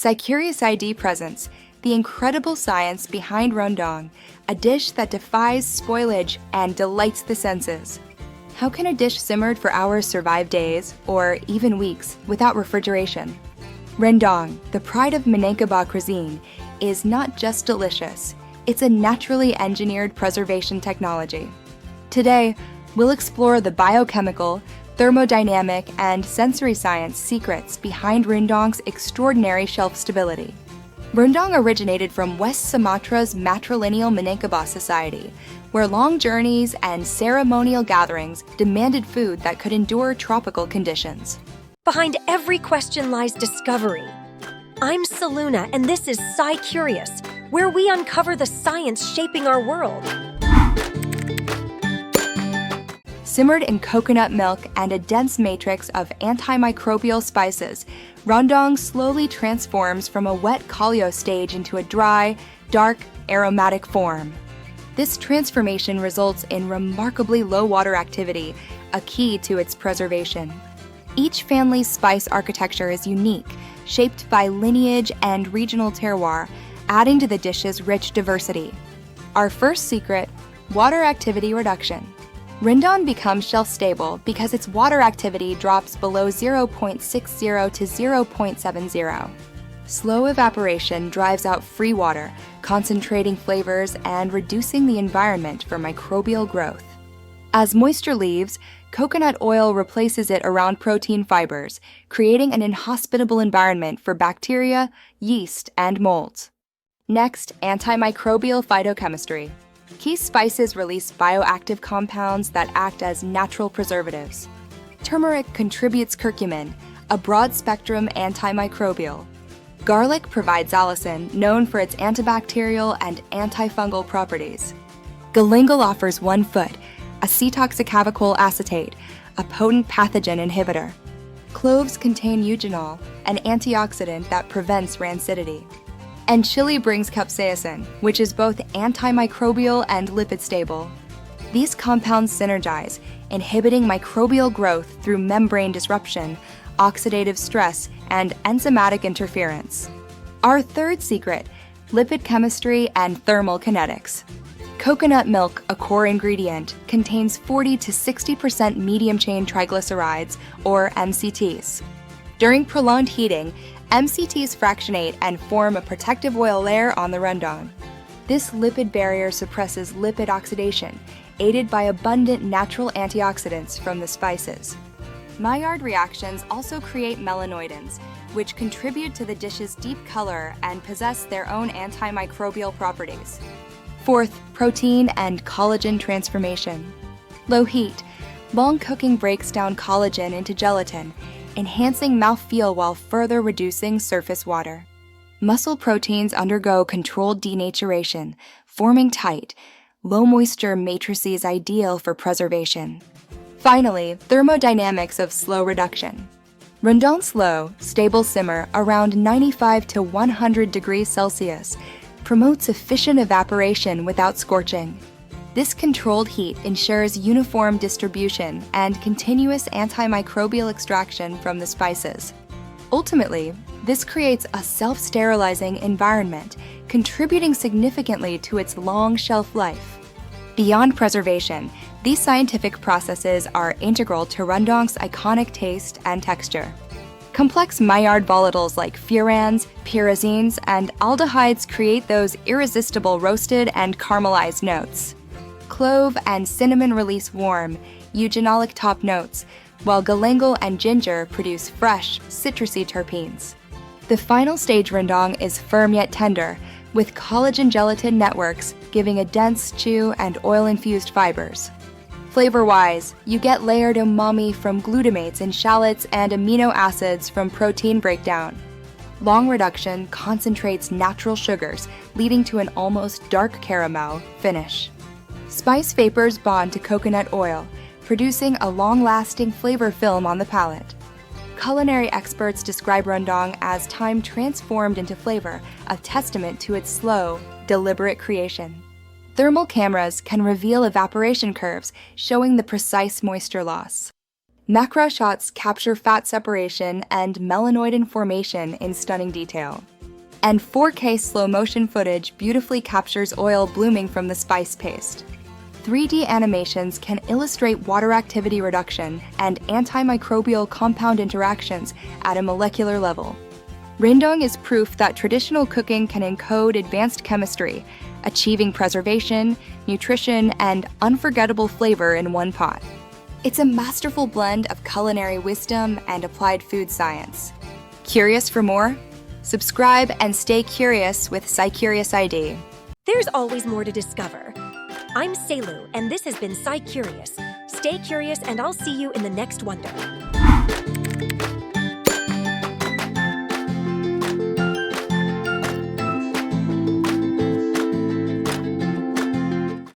SciCuriousID presents the incredible science behind Rendang, a dish that defies spoilage and delights the senses. How can a dish simmered for hours survive days, or even weeks, without refrigeration? Rendang, the pride of Minangkabau cuisine, is not just delicious, it's a naturally engineered preservation technology. Today, we'll explore the biochemical, thermodynamic, and sensory science secrets behind Rendang's extraordinary shelf stability. Rendang originated from West Sumatra's matrilineal Minangkabau society, where long journeys and ceremonial gatherings demanded food that could endure tropical conditions. Behind every question lies discovery. I'm Seluna, and this is SciCurious, where we uncover the science shaping our world. Simmered in coconut milk and a dense matrix of antimicrobial spices, Rendang slowly transforms from a wet kalio stage into a dry, dark, aromatic form. This transformation results in remarkably low water activity, a key to its preservation. Each family's spice architecture is unique, shaped by lineage and regional terroir, adding to the dish's rich diversity. Our first secret, water activity reduction. Rendang becomes shelf-stable because its water activity drops below 0.60 to 0.70. Slow evaporation drives out free water, concentrating flavors and reducing the environment for microbial growth. As moisture leaves, coconut oil replaces it around protein fibers, creating an inhospitable environment for bacteria, yeast, and molds. Next, antimicrobial phytochemistry. Key spices release bioactive compounds that act as natural preservatives. Turmeric contributes curcumin, a broad-spectrum antimicrobial. Garlic provides allicin, known for its antibacterial and antifungal properties. Galangal offers 1 foot, acetoxycavacol acetate, a potent pathogen inhibitor. Cloves contain eugenol, an antioxidant that prevents rancidity. And chili brings capsaicin, which is both antimicrobial and lipid stable. These compounds synergize, inhibiting microbial growth through membrane disruption, oxidative stress, and enzymatic interference. Our third secret, lipid chemistry and thermal kinetics. Coconut milk, a core ingredient, contains 40 to 60% medium-chain triglycerides, or MCTs. During prolonged heating, MCTs fractionate and form a protective oil layer on the rendang. This lipid barrier suppresses lipid oxidation, aided by abundant natural antioxidants from the spices. Maillard reactions also create melanoidins, which contribute to the dish's deep color and possess their own antimicrobial properties. Fourth, protein and collagen transformation. Low heat, long cooking breaks down collagen into gelatin, enhancing mouthfeel while further reducing surface water. Muscle proteins undergo controlled denaturation, forming tight, low-moisture matrices ideal for preservation. Finally, thermodynamics of slow reduction. Rendang's slow, stable simmer around 95 to 100 degrees Celsius promotes efficient evaporation without scorching. This controlled heat ensures uniform distribution and continuous antimicrobial extraction from the spices. Ultimately, this creates a self-sterilizing environment, contributing significantly to its long shelf life. Beyond preservation, these scientific processes are integral to Rendang's iconic taste and texture. Complex Maillard volatiles like furans, pyrazines, and aldehydes create those irresistible roasted and caramelized notes. Clove and cinnamon release warm, eugenolic top notes, while galangal and ginger produce fresh, citrusy terpenes. The final stage rendang is firm yet tender, with collagen gelatin networks giving a dense chew and oil-infused fibers. Flavor-wise, you get layered umami from glutamates in shallots and amino acids from protein breakdown. Long reduction concentrates natural sugars, leading to an almost dark caramel finish. Spice vapors bond to coconut oil, producing a long-lasting flavor film on the palate. Culinary experts describe rendang as time transformed into flavor, a testament to its slow, deliberate creation. Thermal cameras can reveal evaporation curves, showing the precise moisture loss. Macro shots capture fat separation and melanoidin formation in stunning detail. And 4K slow-motion footage beautifully captures oil blooming from the spice paste. 3D animations can illustrate water activity reduction and antimicrobial compound interactions at a molecular level. Rendang is proof that traditional cooking can encode advanced chemistry, achieving preservation, nutrition, and unforgettable flavor in one pot. It's a masterful blend of culinary wisdom and applied food science. Curious for more? Subscribe and stay curious with SciCuriousID. There's always more to discover. I'm Selu, and this has been SciCurious. Stay curious, and I'll see you in the next wonder.